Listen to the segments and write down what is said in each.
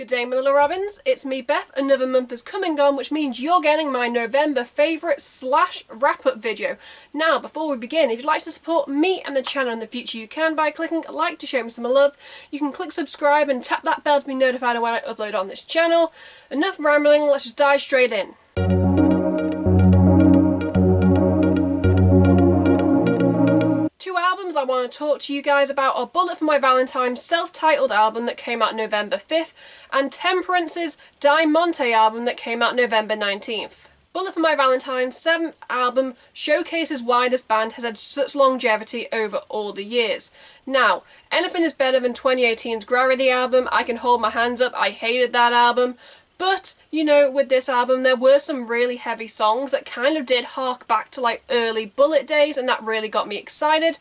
Good day, my little robins. It's me, Beth. Another month has come and gone, which means you're getting my November favourite / wrap-up video. Now, before we begin, if you'd like to support me and the channel in the future, you can by clicking like to show me some love. You can click subscribe and tap that bell to be notified of when I upload on this channel. Enough rambling, let's just dive straight in. Two albums I want to talk to you guys about are Bullet for My Valentine's self-titled album that came out November 5th and Temperance's Diamante album that came out November 19th. Bullet for My Valentine's 7th album showcases why this band has had such longevity over all the years. Now, anything is better than 2018's Gravity album. I can hold my hands up, I hated that album. But, you know, with this album there were some really heavy songs that kind of did hark back to like early Bullet days, and that really got me excited.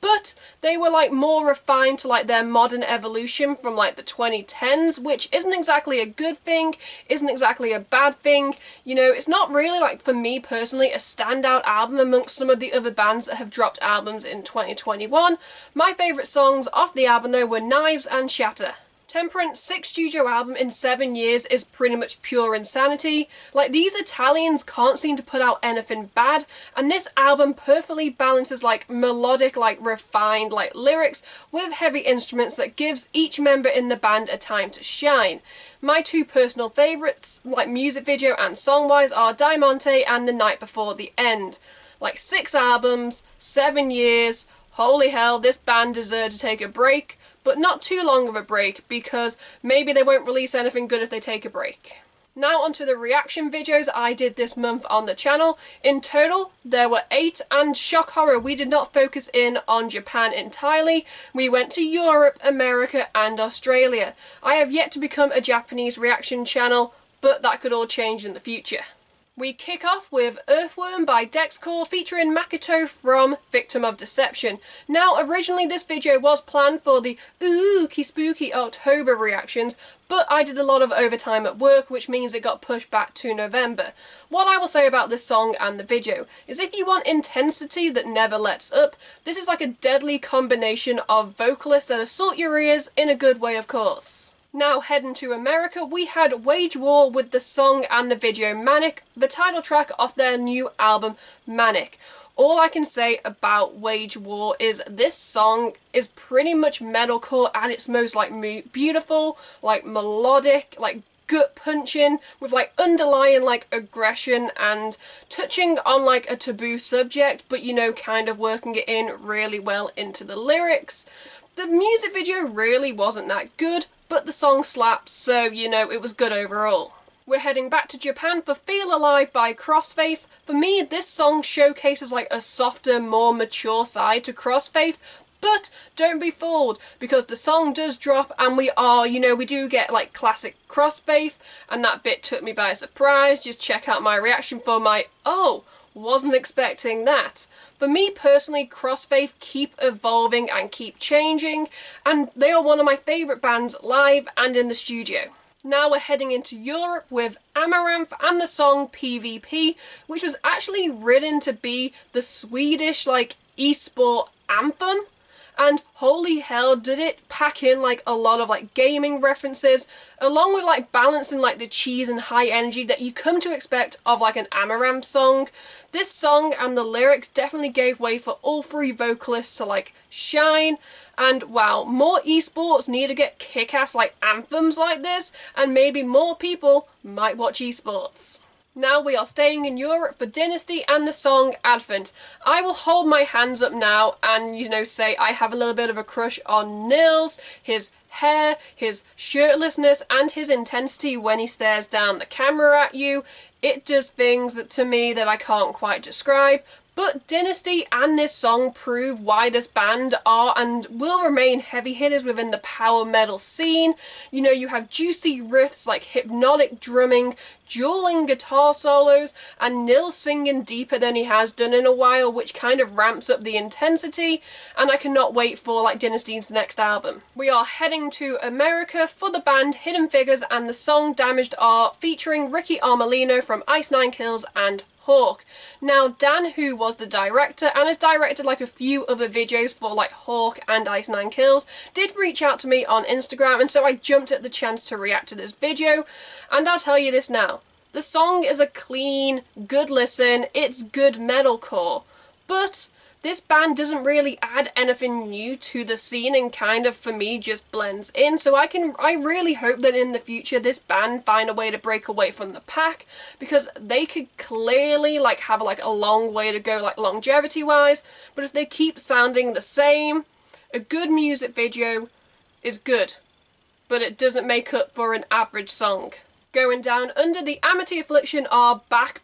But they were like more refined to like their modern evolution from like the 2010s, which isn't exactly a good thing, isn't exactly a bad thing. You know, it's not really like, for me personally, a standout album amongst some of the other bands that have dropped albums in 2021. My favourite songs off the album though were Knives and Shatter. Temperance's 6th studio album in 7 years is pretty much pure insanity. Like, these Italians can't seem to put out anything bad, and this album perfectly balances like melodic, like refined like lyrics with heavy instruments that gives each member in the band a time to shine. My two personal favourites, like music video and song wise, are Diamante and The Night Before the End. Like, 6 albums, 7 years, holy hell, this band deserved to take a break. But not too long of a break, because maybe they won't release anything good if they take a break. Now onto the reaction videos I did this month on the channel. In total, there were 8, and shock horror, we did not focus in on Japan entirely. We went to Europe, America and Australia. I have yet to become a Japanese reaction channel, but that could all change in the future. We kick off with Earthworm by Dexcore featuring Makoto from Victim of Deception. Now, originally this video was planned for the ooky spooky October reactions, but I did a lot of overtime at work, which means it got pushed back to November. What I will say about this song and the video is, if you want intensity that never lets up, this is like a deadly combination of vocalists that assault your ears in a good way, of course. Now heading to America, we had Wage War with the song and the video Manic, the title track off their new album Manic. All I can say about Wage War is this song is pretty much metalcore at its most like beautiful, like melodic, like gut punching, with like underlying like aggression and touching on like a taboo subject, but you know, kind of working it in really well into the lyrics. The music video really wasn't that good, but the song slaps, so you know, it was good overall. We're heading back to Japan for Feel Alive by Crossfaith. For me, this song showcases like a softer, more mature side to Crossfaith, but don't be fooled, because the song does drop and we do get like classic Crossfaith, and that bit took me by surprise. Just check out my reaction for my, oh, wasn't expecting that. For me personally, Crossfaith keep evolving and keep changing, and they are one of my favourite bands live and in the studio. Now we're heading into Europe with Amaranth and the song PvP, which was actually written to be the Swedish like esport anthem. And holy hell, did it pack in like a lot of like gaming references, along with like balancing like the cheese and high energy that you come to expect of like an Amaranth song. This song and the lyrics definitely gave way for all 3 vocalists to like shine. And wow, more esports need to get kick-ass like anthems like this, and maybe more people might watch esports. Now we are staying in Europe for Dynasty and the song Advent. I will hold my hands up now and, you know, say I have a little bit of a crush on Nils, his hair, his shirtlessness and his intensity when he stares down the camera at you. It does things that to me that I can't quite describe. But Dynasty and this song prove why this band are and will remain heavy hitters within the power metal scene. You know, you have juicy riffs like hypnotic drumming, dueling guitar solos, and Nils singing deeper than he has done in a while, which kind of ramps up the intensity, and I cannot wait for like Dynasty's next album. We are heading to America for the band Hidden Figures and the song Damaged Art featuring Ricky Armelino from Ice Nine Kills and Hawk. Now Dan, who was the director and has directed like a few other videos for like Hawk and Ice 9 Kills, did reach out to me on Instagram, and so I jumped at the chance to react to this video, and I'll tell you this now. The song is a clean, good listen, it's good metalcore, but this band doesn't really add anything new to the scene and kind of, for me, just blends in. So I really hope that in the future this band find a way to break away from the pack, because they could clearly like have like a long way to go like longevity wise, but if they keep sounding the same, a good music video is good, but it doesn't make up for an average song. Going down under, the Amity Affliction are back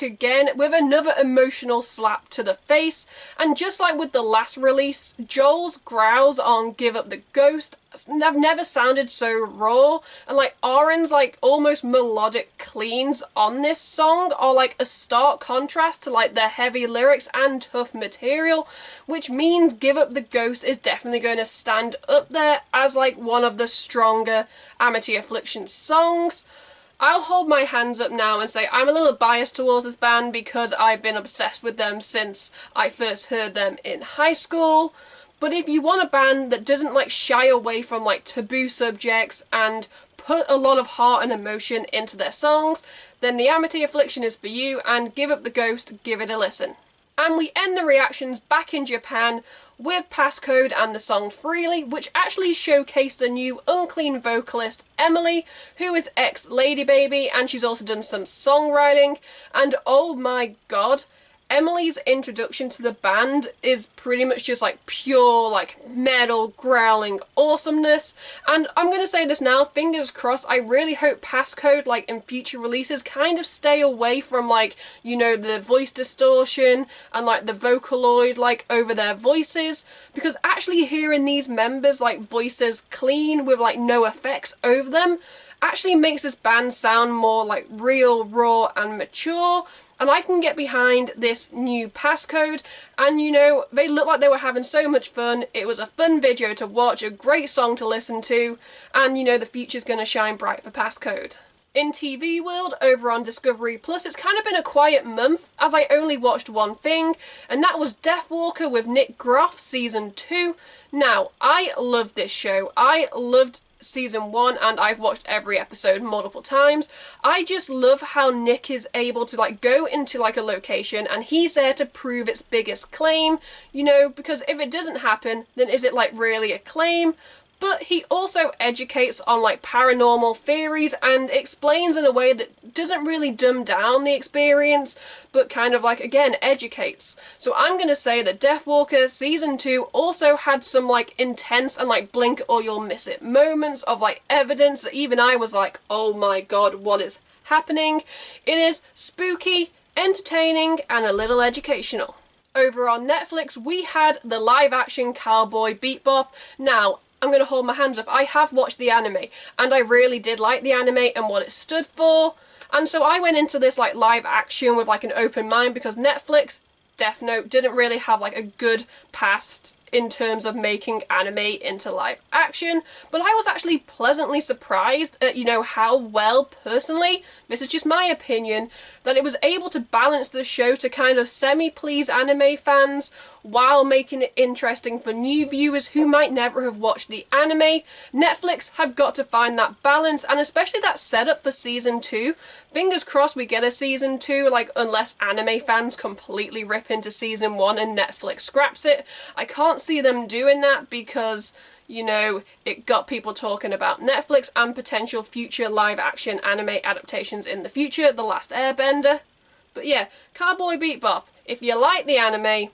again with another emotional slap to the face, and just like with the last release, Joel's growls on Give Up the Ghost have never sounded so raw, and like Aaron's like almost melodic cleans on this song are like a stark contrast to like the heavy lyrics and tough material, which means Give Up the Ghost is definitely going to stand up there as like one of the stronger Amity Affliction songs. I'll hold my hands up now and say I'm a little biased towards this band because I've been obsessed with them since I first heard them in high school. But if you want a band that doesn't like shy away from like taboo subjects and put a lot of heart and emotion into their songs, then the Amity Affliction is for you, and Give Up the Ghost, give it a listen. And we end the reactions back in Japan with Passcode and the song Freely, which actually showcased the new unclean vocalist Emily, who is ex-Lady Baby, and she's also done some songwriting, and oh my god, Emily's introduction to the band is pretty much just like pure like metal growling awesomeness. And I'm gonna say this now, fingers crossed, I really hope Passcode like in future releases kind of stay away from like, you know, the voice distortion and like the Vocaloid like over their voices, because actually hearing these members like voices clean with like no effects over them actually makes this band sound more like real, raw and mature. And I can get behind this new Passcode, and you know, they look like they were having so much fun. It was a fun video to watch, a great song to listen to, and you know, the future's gonna shine bright for Passcode. In TV world, over on Discovery Plus, it's kind of been a quiet month as I only watched one thing, and that was Deathwalker with Nick Groff Season 2. Now, I loved this show. I loved Season 1 and I've watched every episode multiple times. I just love how Nick is able to like go into like a location and he's there to prove its biggest claim, you know, because if it doesn't happen, then is it like really a claim? But he also educates on like paranormal theories and explains in a way that doesn't really dumb down the experience, but kind of like, again, educates. So I'm gonna say that Deathwalker Season 2 also had some like intense and like blink or you'll miss it moments of like evidence that even I was like, oh my god, what is happening? It is spooky, entertaining, and a little educational. Over on Netflix, we had the live-action Cowboy Bebop. Now, I'm going to hold my hands up. I have watched the anime, and I really did like the anime and what it stood for. And so I went into this like live action with like an open mind, because Netflix, Death Note, didn't really have like a good past in terms of making anime into live action, but I was actually pleasantly surprised at, you know, how well, personally, this is just my opinion, that it was able to balance the show to kind of semi-please anime fans while making it interesting for new viewers who might never have watched the anime. Netflix have got to find that balance, and especially that setup for Season 2. Fingers crossed we get a Season 2, like, unless anime fans completely rip into Season 1 and Netflix scraps it. I can't see them doing that because, you know, it got people talking about Netflix and potential future live-action anime adaptations in the future, The Last Airbender. But yeah, Cowboy Bebop, if you like the anime,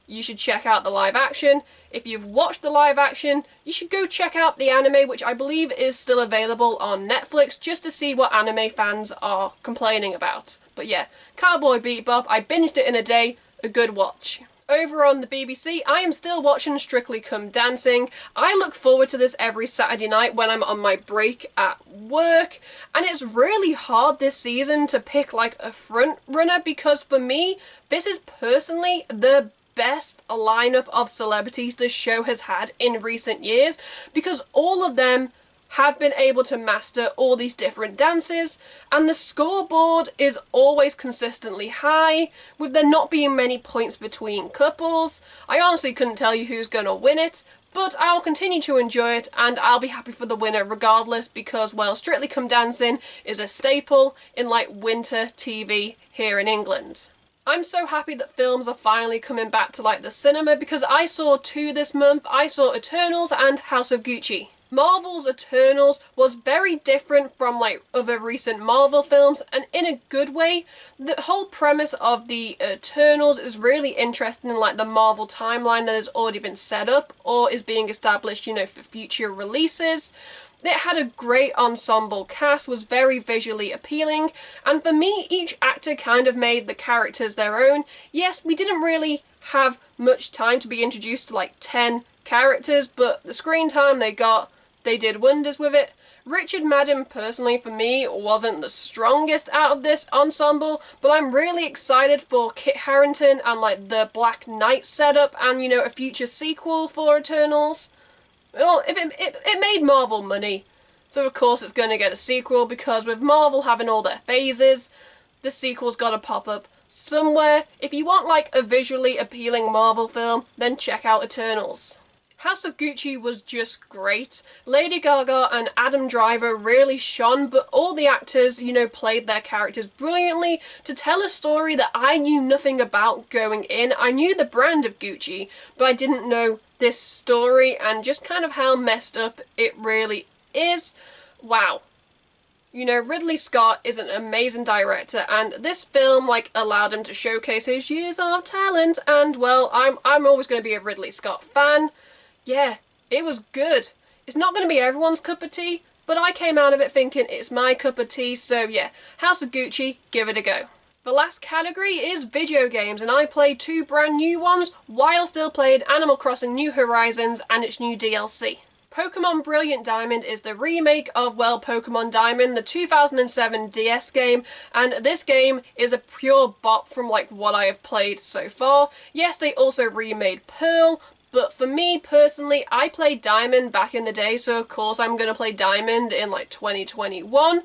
you should check out the live action. If you've watched the live action, you should go check out the anime, which I believe is still available on Netflix, just to see what anime fans are complaining about. But yeah, Cowboy Bebop, I binged it in a day, a good watch. Over on the BBC, I am still watching Strictly Come Dancing. I look forward to this every Saturday night when I'm on my break at work, and it's really hard this season to pick like a front runner, because for me, this is personally the best lineup of celebrities the show has had in recent years, because all of them have been able to master all these different dances, and the scoreboard is always consistently high, with there not being many points between couples. I honestly couldn't tell you who's going to win it, but I'll continue to enjoy it, and I'll be happy for the winner regardless, because, well, Strictly Come Dancing is a staple in, like, winter TV here in England. I'm so happy that films are finally coming back to, like, the cinema, because I saw two this month. I saw Eternals and House of Gucci. Marvel's Eternals was very different from, like, other recent Marvel films, and in a good way. The whole premise of the Eternals is really interesting in, like, the Marvel timeline that has already been set up or is being established, you know, for future releases. It had a great ensemble cast, was very visually appealing, and for me, each actor kind of made the characters their own. Yes, we didn't really have much time to be introduced to, like, 10 characters, but the screen time they got, they did wonders with it. Richard Madden, personally, for me, wasn't the strongest out of this ensemble, but I'm really excited for Kit Harington and, like, the Black Knight setup and, you know, a future sequel for Eternals. Well, if it made Marvel money, so of course it's going to get a sequel, because with Marvel having all their phases, the sequel's got to pop up somewhere. If you want, like, a visually appealing Marvel film, then check out Eternals. House of Gucci was just great. Lady Gaga and Adam Driver really shone, but all the actors, you know, played their characters brilliantly to tell a story that I knew nothing about going in. I knew the brand of Gucci, but I didn't know this story and just kind of how messed up it really is. Wow. You know, Ridley Scott is an amazing director, and this film, like, allowed him to showcase his years of talent, and, well, I'm always going to be a Ridley Scott fan. Yeah, it was good. It's not going to be everyone's cup of tea, but I came out of it thinking it's my cup of tea, so yeah, House of Gucci, give it a go. The last category is video games, and I played two brand new ones while still playing Animal Crossing New Horizons and its new DLC. Pokemon Brilliant Diamond is the remake of, well, Pokemon Diamond, the 2007 DS game, and this game is a pure bop from, like, what I have played so far. Yes, they also remade Pearl, but for me, personally, I played Diamond back in the day, so of course I'm going to play Diamond in, like, 2021.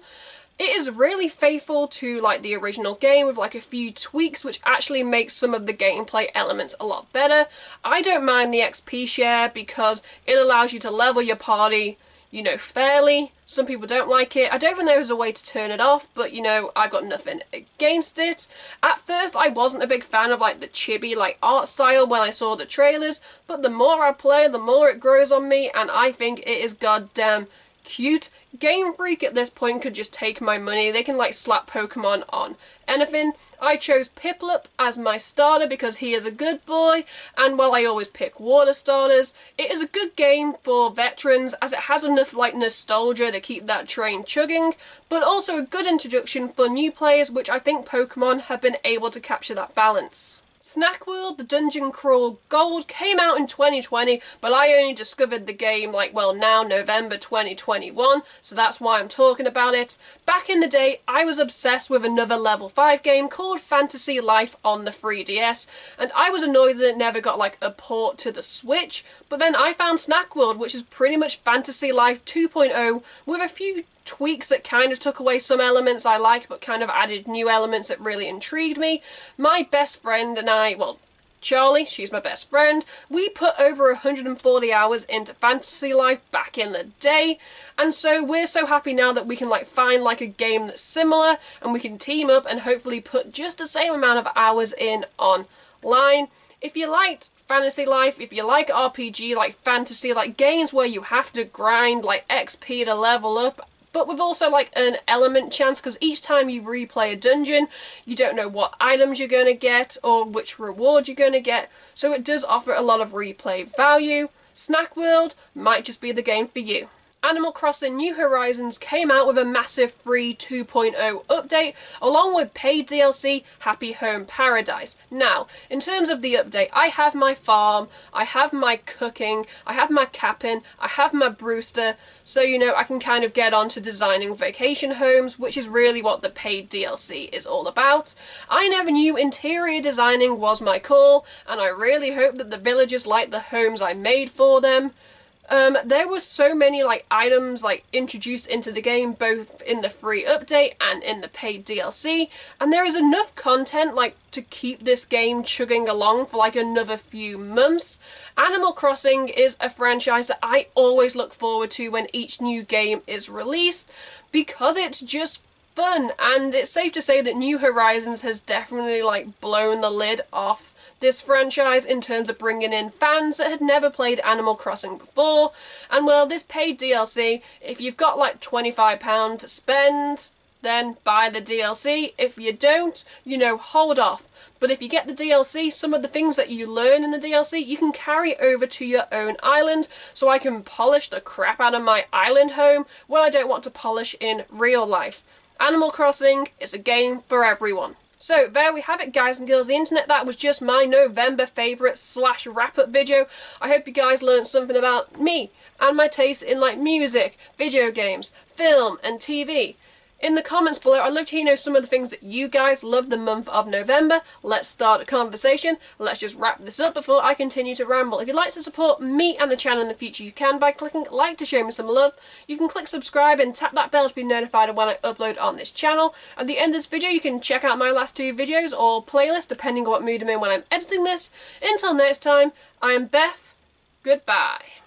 It is really faithful to, like, the original game with, like, a few tweaks which actually makes some of the gameplay elements a lot better. I don't mind the XP share because it allows you to level your party, you know, fairly. Some people don't like it. I don't think there is a way to turn it off, but, you know, I've got nothing against it. At first, I wasn't a big fan of, like, the chibi, like, art style when I saw the trailers, but the more I play, the more it grows on me, and I think it is goddamn cute. Game Freak at this point could just take my money. They can, like, slap Pokemon on anything. I chose Piplup as my starter because he is a good boy, and while I always pick water starters, it is a good game for veterans as it has enough, like, nostalgia to keep that train chugging, but also a good introduction for new players, which I think Pokemon have been able to capture that balance. Snack World, the Dungeon Crawl Gold, came out in 2020, but I only discovered the game, like, well, now, November 2021, so that's why I'm talking about it. Back in the day, I was obsessed with another level 5 game called Fantasy Life on the 3DS, and I was annoyed that it never got, like, a port to the Switch, but then I found Snack World, which is pretty much Fantasy Life 2.0, with a few tweaks that kind of took away some elements I liked but kind of added new elements that really intrigued me. My best friend and I, well, Charlie, she's my best friend, we put over 140 hours into Fantasy Life back in the day, and so we're so happy now that we can, like, find, like, a game that's similar and we can team up and hopefully put just the same amount of hours in online. If you liked Fantasy Life, if you like RPG, like fantasy, like games where you have to grind, like, XP to level up, but with also, like, an element chance, because each time you replay a dungeon, you don't know what items you're going to get or which reward you're going to get, so it does offer a lot of replay value. Snack World might just be the game for you. Animal Crossing New Horizons came out with a massive free 2.0 update, along with paid DLC Happy Home Paradise. Now, in terms of the update, I have my farm, I have my cooking, I have my capping, I have my Brewster, so, you know, I can kind of get on to designing vacation homes, which is really what the paid DLC is all about. I never knew interior designing was my call, and I really hope that the villagers like the homes I made for them. There were so many like items like introduced into the game, both in the free update and in the paid DLC, and there is enough content like to keep this game chugging along for like another few months. Animal Crossing is a franchise that I always look forward to when each new game is released, because it's just fun, and it's safe to say that New Horizons has definitely like blown the lid off this franchise in terms of bringing in fans that had never played Animal Crossing before. And well, this paid DLC, if you've got like £25 to spend, then buy the DLC. If you don't, you know, hold off. But if you get the DLC, some of the things that you learn in the DLC, you can carry over to your own island, so I can polish the crap out of my island home when I don't want to polish in real life. Animal Crossing is a game for everyone. So there we have it, guys and girls, the internet. That was just my November favourites / wrap-up video. I hope you guys learned something about me and my taste in like music, video games, film and TV. In the comments below, I'd love to hear some of the things that you guys love the month of November. Let's start a conversation. Let's just wrap this up before I continue to ramble. If you'd like to support me and the channel in the future, you can by clicking like to show me some love. You can click subscribe and tap that bell to be notified of when I upload on this channel. At the end of this video, you can check out my last 2 videos or playlist, depending on what mood I'm in when I'm editing this. Until next time, I am Beth. Goodbye.